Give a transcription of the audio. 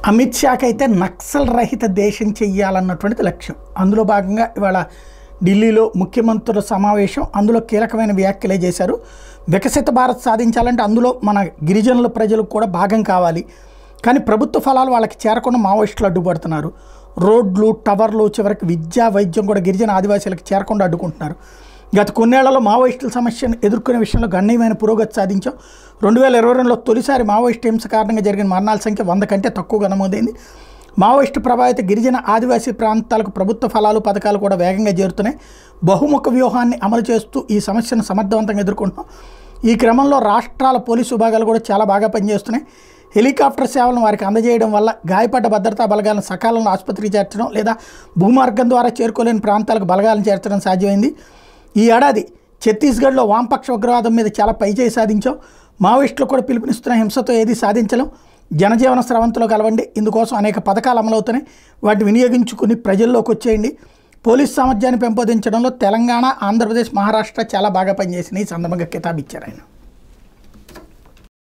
అమిత్ షాకి అయితే నక్సల్ రహిత దేశం చెయ్యాలన్నటువంటిది లక్ష్యం. అందులో భాగంగా ఇవాళ ఢిల్లీలో ముఖ్యమంత్రుల సమావేశం, అందులో కీలకమైన వ్యాఖ్యలే చేశారు. వికసిత భారత్ సాధించాలంటే అందులో మన గిరిజనుల ప్రజలకు కూడా భాగం కావాలి, కానీ ప్రభుత్వ ఫలాలు వాళ్ళకి చేరకుండా మావోయిస్టులు అడ్డుపడుతున్నారు. రోడ్లు, టవర్లు, చివరికి విద్యా, వైద్యం కూడా గిరిజన ఆదివాసీలకు చేరకుండా అడ్డుకుంటున్నారు. గత కొన్నేళ్లలో మావోయిస్టుల సమస్యను ఎదుర్కొనే విషయంలో గణనీయమైన పురోగతి సాధించాం. 2022లో తొలిసారి మావోయిస్టు హింస కారణంగా జరిగిన మరణాల సంఖ్య 100 కంటే తక్కువగా నమోదైంది. మావోయిస్టు ప్రభావిత గిరిజన ఆదివాసీ ప్రాంతాలకు ప్రభుత్వ ఫలాలు, పథకాలు కూడా వేగంగా చేరుతున్నాయి. బహుముఖ వ్యూహాన్ని అమలు చేస్తూ ఈ సమస్యను సమర్థవంతంగా ఎదుర్కొంటున్నాం. ఈ క్రమంలో రాష్ట్రాల పోలీసు విభాగాలు కూడా చాలా బాగా పనిచేస్తున్నాయి. హెలికాప్టర్ సేవలను వారికి అందజేయడం వల్ల గాయపడ్డ భద్రతా బలగాలను సకాలంలో ఆసుపత్రికి చేర్చడం లేదా భూమార్గం ద్వారా చేరుకోలేని ప్రాంతాలకు బలగాలను చేర్చడం సాధ్యమైంది. ఈ ఏడాది ఛత్తీస్గఢ్లో వామపక్ష ఉగ్రవాదం మీద చాలా పైచేయి సాధించాం. మావోయిస్టులు కూడా పిలుపునిస్తున్న హింసతో ఏది సాధించలేం. జనజీవన స్రవంతిలో కలవండి. ఇందుకోసం అనేక పథకాలు అమలవుతున్నాయి, వాటిని వినియోగించుకుని ప్రజల్లోకి వచ్చేయండి. పోలీస్ సామర్థ్యాన్ని పెంపొందించడంలో తెలంగాణ, ఆంధ్రప్రదేశ్, మహారాష్ట్ర చాలా బాగా పనిచేసినాయి. ఈ సందర్భంగా కితాబు ఇచ్చారు ఆయన.